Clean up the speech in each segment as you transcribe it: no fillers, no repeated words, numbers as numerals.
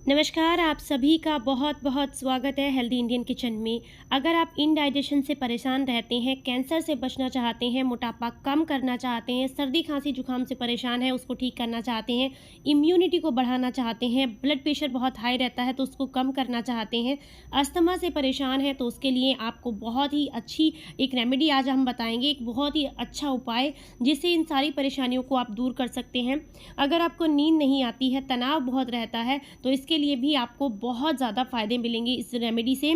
नमस्कार, आप सभी का बहुत बहुत स्वागत है हेल्दी इंडियन किचन में। अगर आप इनडाइजेशन से परेशान रहते हैं, कैंसर से बचना चाहते हैं, मोटापा कम करना चाहते हैं, सर्दी खांसी जुकाम से परेशान हैं, उसको ठीक करना चाहते हैं, इम्यूनिटी को बढ़ाना चाहते हैं, ब्लड प्रेशर बहुत हाई रहता है तो उसको कम करना चाहते हैं, अस्थमा से परेशान है तो उसके लिए आपको बहुत ही अच्छी एक रेमेडी आज हम बताएंगे, एक बहुत ही अच्छा उपाय जिससे इन सारी परेशानियों को आप दूर कर सकते हैं। अगर आपको नींद नहीं आती है, तनाव बहुत रहता है, तो इसके लिए भी आपको बहुत ज़्यादा फ़ायदे मिलेंगे इस रेमेडी से।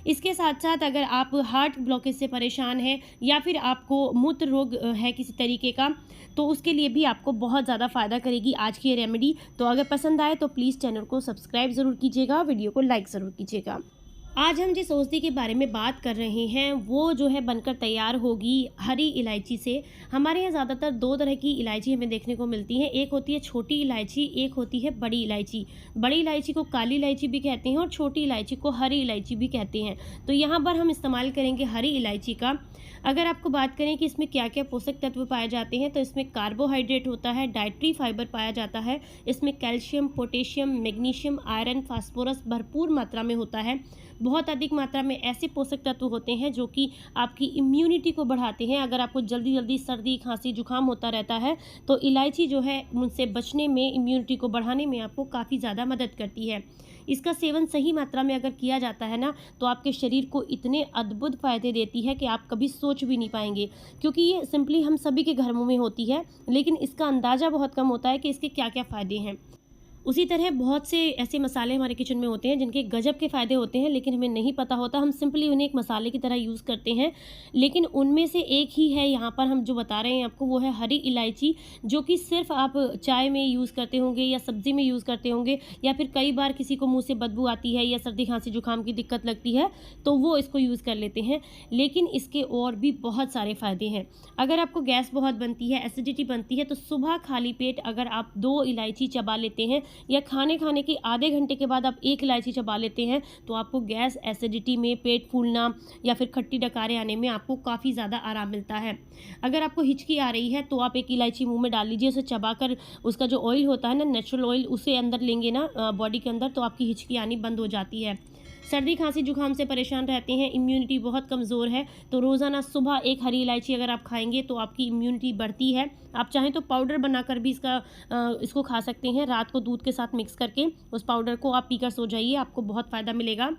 इसके साथ-साथ अगर आप हार्ट ब्लॉकेज से परेशान हैं या फिर आपको मूत्र रोग है किसी तरीके का, तो उसके लिए भी आपको बहुत ज़्यादा फ़ायदा करेगी आज की ये रेमेडी। तो अगर पसंद आए तो प्लीज़ चैनल को सब्सक्राइब ज़रूर कीजिएगा, वीडियो को लाइक ज़रूर कीजिएगा। आज हम जिस औषधि के बारे में बात कर रहे हैं वो जो है बनकर तैयार होगी हरी इलायची से। हमारे यहाँ ज़्यादातर 2 तरह की इलायची हमें देखने को मिलती है। एक होती है छोटी इलायची, एक होती है बड़ी इलायची। बड़ी इलायची को काली इलायची भी कहते हैं और छोटी इलायची को हरी इलायची भी कहते हैं। तो यहाँ पर हम इस्तेमाल करेंगे हरी इलायची का। अगर आपको बात करें कि इसमें क्या-क्या पोषक तत्व पाए जाते हैं, तो इसमें कार्बोहाइड्रेट होता है, डाइटरी फाइबर पाया जाता है, इसमें calcium, potassium, magnesium, iron, phosphorus भरपूर मात्रा में होता है। बहुत अधिक मात्रा में ऐसे पोषक तत्व होते हैं जो कि आपकी इम्यूनिटी को बढ़ाते हैं। अगर आपको जल्दी जल्दी सर्दी खांसी जुकाम होता रहता है तो इलायची जो है उनसे बचने में, इम्यूनिटी को बढ़ाने में आपको काफ़ी ज़्यादा मदद करती है। इसका सेवन सही मात्रा में अगर किया जाता है ना, तो आपके शरीर को इतने अद्भुत फ़ायदे देती है कि आप कभी सोच भी नहीं पाएंगे, क्योंकि ये सिंपली हम सभी के घरों में होती है, लेकिन इसका अंदाज़ा बहुत कम होता है कि इसके क्या क्या फ़ायदे हैं। उसी तरह बहुत से ऐसे मसाले हमारे किचन में होते हैं जिनके गजब के फ़ायदे होते हैं, लेकिन हमें नहीं पता होता। हम सिंपली उन्हें एक मसाले की तरह यूज़ करते हैं, लेकिन उनमें से एक ही है यहाँ पर हम जो बता रहे हैं आपको, वो है हरी इलायची, जो कि सिर्फ़ आप चाय में यूज़ करते होंगे या सब्ज़ी में यूज़ करते होंगे, या फिर कई बार किसी को मुँह से बदबू आती है या सर्दी खांसी जुकाम की दिक्कत लगती है तो वो इसको यूज़ कर लेते हैं। लेकिन इसके और भी बहुत सारे फ़ायदे हैं। अगर आपको गैस बहुत बनती है, एसिडिटी बनती है, तो सुबह खाली पेट अगर आप 2 इलायची चबा लेते हैं या खाने के आधे घंटे के बाद आप 1 इलायची चबा लेते हैं, तो आपको गैस, एसिडिटी में, पेट फूलना या फिर खट्टी डकारें आने में आपको काफ़ी ज़्यादा आराम मिलता है। अगर आपको हिचकी आ रही है तो आप 1 इलायची मुँह में डाल लीजिए, उसे चबाकर उसका जो ऑयल होता है ना, नेचुरल ऑयल, उसे अंदर लेंगे ना बॉडी के अंदर, तो आपकी हिचकी आनी बंद हो जाती है। सर्दी खांसी जुकाम से परेशान रहते हैं, इम्यूनिटी बहुत कमज़ोर है, तो रोज़ाना सुबह 1 हरी इलायची अगर आप खाएंगे तो आपकी इम्यूनिटी बढ़ती है। आप चाहें तो पाउडर बनाकर भी इसको खा सकते हैं, रात को दूध के साथ मिक्स करके उस पाउडर को आप पीकर सो जाइए, आपको बहुत फ़ायदा मिलेगा।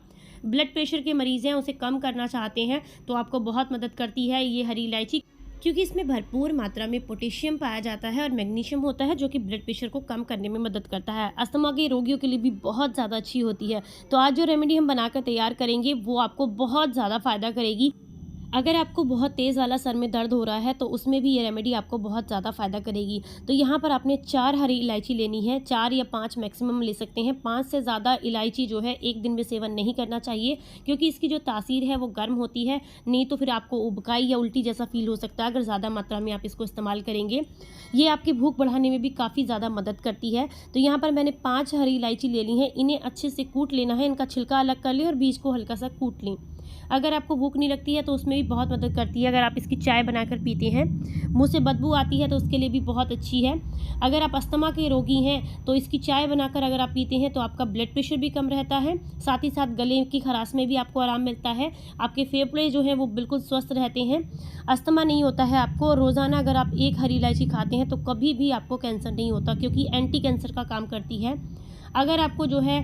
ब्लड प्रेशर के मरीज़ हैं, उसे कम करना चाहते हैं तो आपको बहुत मदद करती है ये हरी इलायची, क्योंकि इसमें भरपूर मात्रा में पोटेशियम पाया जाता है और मैग्नीशियम होता है जो कि ब्लड प्रेशर को कम करने में मदद करता है। अस्थमा के रोगियों के लिए भी बहुत ज़्यादा अच्छी होती है। तो आज जो रेमेडी हम बनाकर तैयार करेंगे वो आपको बहुत ज़्यादा फ़ायदा करेगी। अगर आपको बहुत तेज़ वाला सर में दर्द हो रहा है तो उसमें भी ये रेमेडी आपको बहुत ज़्यादा फ़ायदा करेगी। तो यहाँ पर आपने 4 हरी इलायची लेनी है, 4 या 5 मैक्सिमम ले सकते हैं। 5 से ज़्यादा इलायची जो है एक दिन में सेवन नहीं करना चाहिए, क्योंकि इसकी जो तासीर है वो गर्म होती है, नहीं तो फिर आपको उबकाई या उल्टी जैसा फील हो सकता है अगर ज़्यादा मात्रा में आप इसको इस्तेमाल करेंगे। ये आपकी भूख बढ़ाने में भी काफ़ी ज़्यादा मदद करती है। तो यहाँ पर मैंने 5 हरी इलायची ले ली हैं, इन्हें अच्छे से कूट लेना है, इनका छिलका अलग कर लें और बीज को हल्का सा कूट लें। अगर आपको भूख नहीं लगती है तो उसमें भी बहुत मदद करती है। अगर आप इसकी चाय बनाकर पीते हैं, मुँह से बदबू आती है तो उसके लिए भी बहुत अच्छी है। अगर आप अस्थमा के रोगी हैं तो इसकी चाय बनाकर अगर आप पीते हैं तो आपका ब्लड प्रेशर भी कम रहता है, साथ ही साथ गले की खराश में भी आपको आराम मिलता है, आपके फेफड़े जो हैं वो बिल्कुल स्वस्थ रहते हैं, अस्थमा नहीं होता है आपको। रोज़ाना अगर आप 1 हरी इलायची खाते हैं तो कभी भी आपको कैंसर नहीं होता, क्योंकि एंटी कैंसर का काम करती है। अगर आपको जो है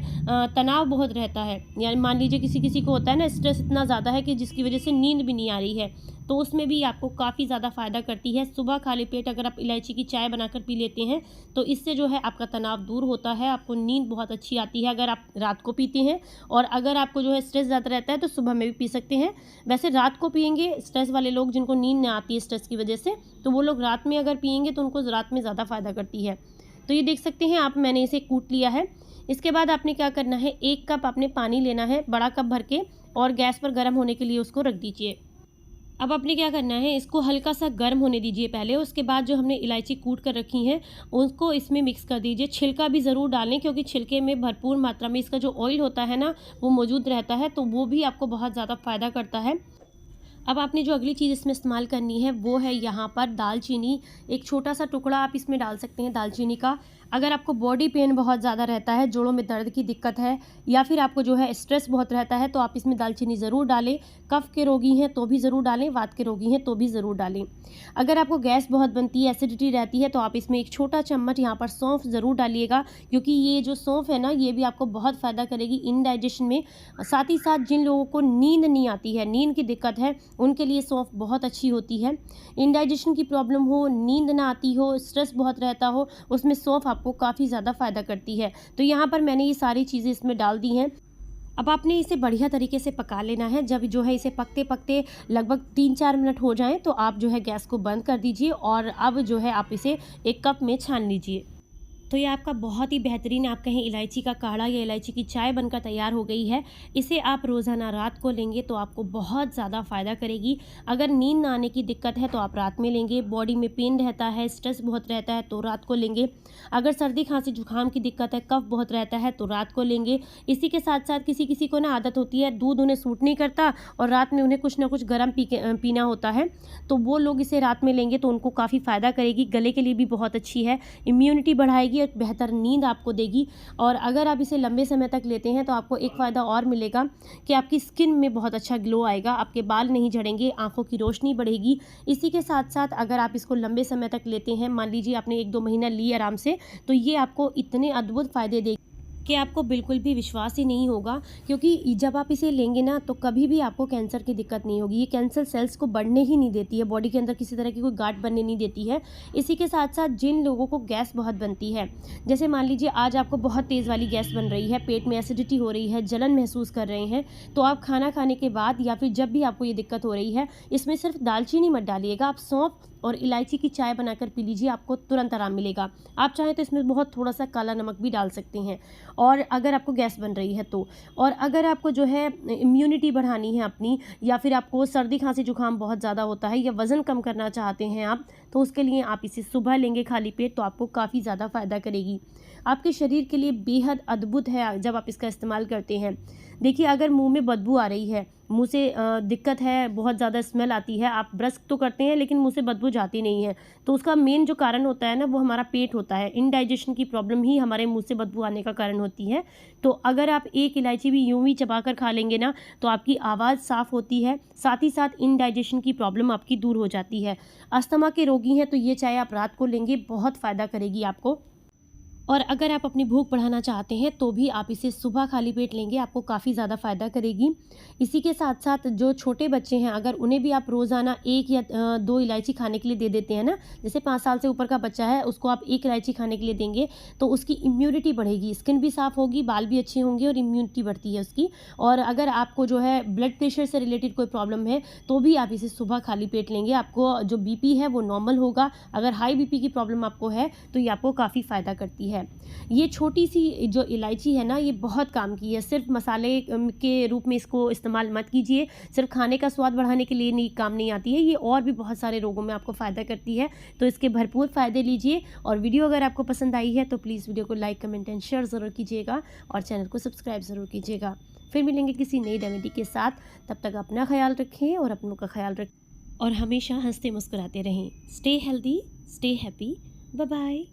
तनाव बहुत रहता है, यानी मान लीजिए किसी किसी को होता है ना, स्ट्रेस इतना ज़्यादा है कि जिसकी वजह से नींद भी नहीं आ रही है, तो उसमें भी आपको काफ़ी ज़्यादा फ़ायदा करती है। सुबह खाली पेट अगर आप इलायची की चाय बनाकर पी लेते हैं तो इससे जो है आपका तनाव दूर होता है, आपको नींद बहुत अच्छी आती है अगर आप रात को पीते हैं। और अगर आपको जो है स्ट्रेस ज़्यादा रहता है तो सुबह में भी पी सकते हैं। वैसे रात को पिएंगे स्ट्रेस वाले लोग, जिनको नींद नहीं आती है स्ट्रेस की वजह से, तो वो लोग रात में अगर पिएंगे तो उनको रात में ज़्यादा फ़ायदा करती है। तो ये देख सकते हैं आप, मैंने इसे कूट लिया है। इसके बाद आपने क्या करना है, 1 कप आपने पानी लेना है, बड़ा कप भर के, और गैस पर गर्म होने के लिए उसको रख दीजिए। अब आपने क्या करना है, इसको हल्का सा गर्म होने दीजिए पहले। उसके बाद जो हमने इलायची कूट कर रखी हैं उसको इसमें मिक्स कर दीजिए। छिलका भी ज़रूर डालें, क्योंकि छिलके में भरपूर मात्रा में इसका जो ऑयल होता है ना वो मौजूद रहता है, तो वो भी आपको बहुत ज़्यादा फ़ायदा करता है। अब आपने जो अगली चीज़ इसमें इस्तेमाल करनी है वो है यहाँ पर दालचीनी। एक छोटा सा टुकड़ा आप इसमें डाल सकते हैं दालचीनी का। अगर आपको बॉडी पेन बहुत ज़्यादा रहता है, जोड़ों में दर्द की दिक्कत है, या फिर आपको जो है स्ट्रेस बहुत रहता है, तो आप इसमें दालचीनी ज़रूर डालें। कफ़ के रोगी हैं तो भी ज़रूर डालें, वात के रोगी हैं तो भी ज़रूर डालें। अगर आपको गैस बहुत बनती है, एसिडिटी रहती है, तो आप इसमें एक छोटा चम्मच यहाँ पर सौंफ ज़रूर डालिएगा, क्योंकि ये जो सौंफ है ना, ये भी आपको बहुत फ़ायदा करेगी इंडाइजेशन में। साथ ही साथ जिन लोगों को नींद नहीं आती है, नींद की दिक्कत है, उनके लिए सौंफ बहुत अच्छी होती है। इंडाइजेशन की प्रॉब्लम हो, नींद ना आती हो, स्ट्रेस बहुत रहता हो, उसमें सौंफ आपको काफ़ी ज़्यादा फ़ायदा करती है। तो यहाँ पर मैंने ये सारी चीज़ें इसमें डाल दी हैं। अब आपने इसे बढ़िया तरीके से पका लेना है। जब जो है इसे पकते-पकते लगभग 3-4 मिनट हो जाएँ, तो आप जो है गैस को बंद कर दीजिए और अब जो है आप इसे एक कप में छान लीजिए। तो ये आपका बहुत ही बेहतरीन, आप कहें इलायची का काढ़ा या इलायची की चाय बनकर तैयार हो गई है। इसे आप रोज़ाना रात को लेंगे तो आपको बहुत ज़्यादा फ़ायदा करेगी। अगर नींद ना आने की दिक्कत है तो आप रात में लेंगे, बॉडी में पेन रहता है, स्ट्रेस बहुत रहता है तो रात को लेंगे, अगर सर्दी खांसी जुकाम की दिक्कत है, कफ बहुत रहता है तो रात को लेंगे। इसी के साथ साथ किसी किसी को ना आदत होती है, दूध उन्हें सूट नहीं करता और रात में उन्हें कुछ ना कुछ गर्म पीना होता है, तो वो लोग इसे रात में लेंगे तो उनको काफ़ी फ़ायदा करेगी। गले के लिए भी बहुत अच्छी है, इम्यूनिटी बढ़ाएगी, बेहतर नींद आपको देगी। और अगर आप इसे लंबे समय तक लेते हैं तो आपको एक फ़ायदा और मिलेगा कि आपकी स्किन में बहुत अच्छा ग्लो आएगा, आपके बाल नहीं झड़ेंगे, आंखों की रोशनी बढ़ेगी। इसी के साथ साथ अगर आप इसको लंबे समय तक लेते हैं, मान लीजिए आपने 1-2 महीना ली आराम से, तो ये आपको इतने अद्भुत फ़ायदे देगी कि आपको बिल्कुल भी विश्वास ही नहीं होगा। क्योंकि जब आप इसे लेंगे ना, तो कभी भी आपको कैंसर की दिक्कत नहीं होगी। ये कैंसर सेल्स को बढ़ने ही नहीं देती है, बॉडी के अंदर किसी तरह की कोई गांठ बनने नहीं देती है। इसी के साथ साथ जिन लोगों को गैस बहुत बनती है, जैसे मान लीजिए आज आपको बहुत तेज़ वाली गैस बन रही है, पेट में एसिडिटी हो रही है, जलन महसूस कर रहे हैं, तो आप खाना खाने के बाद या फिर जब भी आपको ये दिक्कत हो रही है, इसमें सिर्फ दालचीनी मत डालिएगा, आप सौंफ और इलायची की चाय बनाकर पी लीजिए, आपको तुरंत आराम मिलेगा। आप चाहें तो इसमें बहुत थोड़ा सा काला नमक भी डाल सकते हैं। और अगर आपको गैस बन रही है तो, और अगर आपको जो है इम्यूनिटी बढ़ानी है अपनी, या फिर आपको सर्दी खांसी जुकाम बहुत ज़्यादा होता है, या वज़न कम करना चाहते हैं आप, तो उसके लिए आप इसे सुबह लेंगे खाली पेट, तो आपको काफ़ी ज़्यादा फ़ायदा करेगी। आपके शरीर के लिए बेहद अद्भुत है जब आप इसका इस्तेमाल करते हैं। देखिए, अगर मुँह में बदबू आ रही है, मुँह से दिक्कत है, बहुत ज़्यादा स्मेल आती है, आप ब्रश तो करते हैं लेकिन मुँह से बदबू जाती नहीं है, तो उसका मेन जो कारण होता है ना, वो हमारा पेट होता है। इनडाइजेशन की प्रॉब्लम ही हमारे मुँह से बदबू आने का कारण होती है। तो अगर आप एक इलायची भी यूँ ही चबा कर खा लेंगे ना, तो आपकी आवाज़ साफ़ होती है, साथ ही साथ इनडाइजेशन की प्रॉब्लम आपकी दूर हो जाती है। अस्थमा के रोगी हैं तो ये चाय आप रात को लेंगे, बहुत फ़ायदा करेगी आपको। और अगर आप अपनी भूख बढ़ाना चाहते हैं तो भी आप इसे सुबह खाली पेट लेंगे, आपको काफ़ी ज़्यादा फ़ायदा करेगी। इसी के साथ साथ जो छोटे बच्चे हैं, अगर उन्हें भी आप रोज़ाना 1 या 2 इलायची खाने के लिए दे देते हैं ना, जैसे 5 साल से ऊपर का बच्चा है, उसको आप 1 इलायची खाने के लिए देंगे, तो उसकी इम्यूनिटी बढ़ेगी, स्किन भी साफ़ होगी, बाल भी अच्छे होंगे और इम्यूनिटी बढ़ती है उसकी। और अगर आपको जो है ब्लड प्रेशर से रिलेटेड कोई प्रॉब्लम है, तो भी आप इसे सुबह खाली पेट लेंगे, आपको जो बीपी है वो नॉर्मल होगा। अगर हाई बीपी की प्रॉब्लम आपको है, तो ये आपको काफ़ी फ़ायदा करती है। ये छोटी सी जो इलायची है ना, ये बहुत काम की है। सिर्फ मसाले के रूप में इसको इस्तेमाल मत कीजिए, सिर्फ खाने का स्वाद बढ़ाने के लिए नहीं काम नहीं आती है, ये और भी बहुत सारे रोगों में आपको फ़ायदा करती है। तो इसके भरपूर फ़ायदे लीजिए। और वीडियो अगर आपको पसंद आई है तो प्लीज़ वीडियो को लाइक, कमेंट एंड शेयर ज़रूर कीजिएगा और चैनल को सब्सक्राइब ज़रूर कीजिएगा। फिर मिलेंगे किसी नई रेमेडी के साथ, तब तक अपना ख्याल रखें और अपनों का ख्याल रखें और हमेशा हंसते मुस्कुराते रहें। Stay healthy, stay happy, bye bye.